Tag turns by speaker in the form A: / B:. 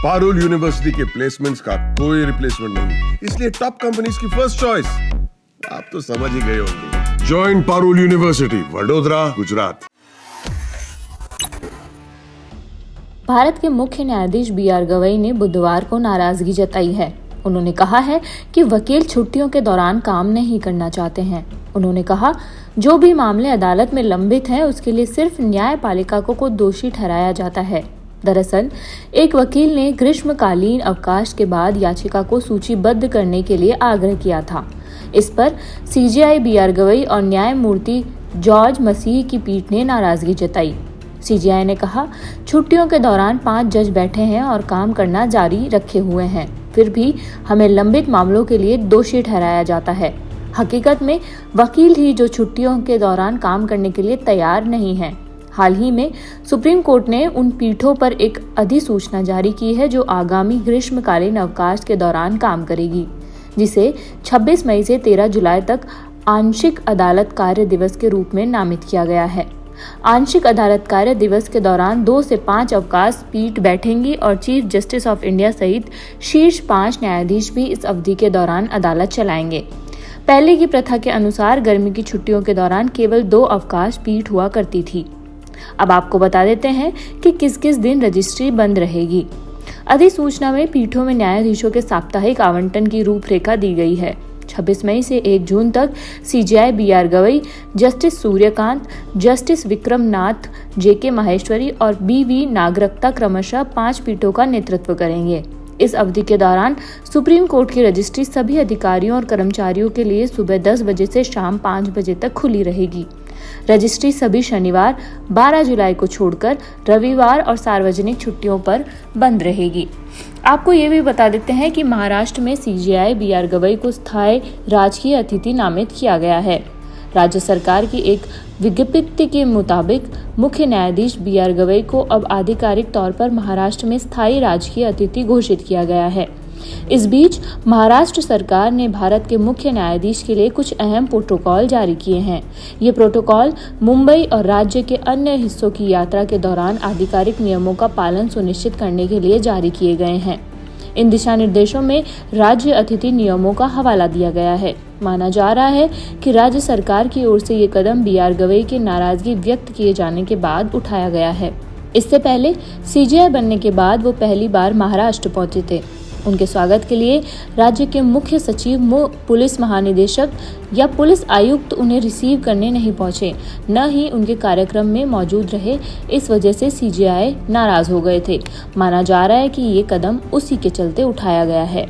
A: Parul university के placements का कोई रिप्लेसमेंट नहीं, इसलिए टॉप कंपनीज की फर्स्ट चॉइस। आप तो समझ ही गए होंगे। Join Parul university, Vadodara, Gujarat.
B: भारत के मुख्य न्यायाधीश बी.आर. गवई ने बुधवार को नाराजगी जताई है। उन्होंने कहा है कि वकील छुट्टियों के दौरान काम नहीं करना चाहते हैं। उन्होंने कहा, जो भी मामले अदालत में लंबित हैं, उसके लिए सिर्फ न्यायपालिका को दोषी ठहराया जाता है। दरअसल एक वकील ने ग्रीष्मकालीन अवकाश के बाद याचिका को सूचीबद्ध करने के लिए आग्रह किया था। इस पर सीजेआई बी.आर. गवई और न्यायमूर्ति जॉर्ज मसीह की पीठ ने नाराजगी जताई। सीजेआई ने कहा, छुट्टियों के दौरान 5 जज बैठे हैं और काम करना जारी रखे हुए हैं, फिर भी हमें लंबित मामलों के लिए दोषी ठहराया जाता है। हकीकत में वकील ही जो छुट्टियों के दौरान काम करने के लिए तैयार नहीं हैं। हाल ही में सुप्रीम कोर्ट ने उन पीठों पर एक अधिसूचना जारी की है जो आगामी ग्रीष्मकालीन अवकाश के दौरान काम करेगी, जिसे 26 मई से 13 जुलाई तक आंशिक अदालत कार्य दिवस के रूप में नामित किया गया है। आंशिक अदालत कार्य दिवस के दौरान 2 से 5 अवकाश पीठ बैठेंगी और चीफ जस्टिस ऑफ इंडिया सहित शीर्ष 5 न्यायाधीश भी इस अवधि के दौरान अदालत चलाएंगे। पहले की प्रथा के अनुसार गर्मी की छुट्टियों के दौरान केवल 2 अवकाश पीठ हुआ करती थी। अब आपको बता देते हैं कि किस किस दिन रजिस्ट्री बंद रहेगी। अधिसूचना में पीठों में न्यायाधीशों के साप्ताहिक आवंटन की रूपरेखा दी गई है। 26 मई से 1 जून तक CJI BR. Gavai, justice Suryakant, justice Vikram Nath, JK. Maheshwari और बी.वी. नागरत्ता क्रमशः 5 पीठों का नेतृत्व करेंगे। इस अवधि के दौरान सुप्रीम कोर्ट की रजिस्ट्री सभी अधिकारियों और कर्मचारियों के लिए सुबह 10 बजे से शाम 5 बजे तक खुली रहेगी। रजिस्ट्री सभी शनिवार 12 जुलाई को छोड़कर रविवार और सार्वजनिक छुट्टियों पर बंद रहेगी। आपको ये भी बता देते हैं कि महाराष्ट्र में सीजेआई बी.आर. गवई को स्थायी राजकीय अतिथि नामित किया गया है। राज्य सरकार की एक विज्ञप्ति के मुताबिक मुख्य न्यायाधीश बी.आर. गवई को अब आधिकारिक तौर पर महाराष्ट्र में स्थायी राजकीय अतिथि घोषित किया गया है। इस बीच महाराष्ट्र सरकार ने भारत के मुख्य न्यायाधीश के लिए कुछ अहम प्रोटोकॉल जारी किए हैं। ये प्रोटोकॉल मुंबई और राज्य के अन्य हिस्सों की यात्रा के दौरान आधिकारिक नियमों का पालन सुनिश्चित करने के लिए जारी किए गए हैं। इन दिशा निर्देशों में राज्य अतिथि नियमों का हवाला दिया गया है। माना जा रहा है कि राज्य सरकार की ओर से ये कदम बी.आर. गवई की नाराजगी व्यक्त किए जाने के बाद उठाया गया है। इससे पहले सीजेआई बनने के बाद वो पहली बार महाराष्ट्र पहुंचे थे। उनके स्वागत के लिए राज्य के मुख्य सचिव, पुलिस महानिदेशक या पुलिस आयुक्त उन्हें रिसीव करने नहीं पहुंचे, न ही उनके कार्यक्रम में मौजूद रहे। इस वजह से सीजेआई नाराज हो गए थे। माना जा रहा है कि ये कदम उसी के चलते उठाया गया है।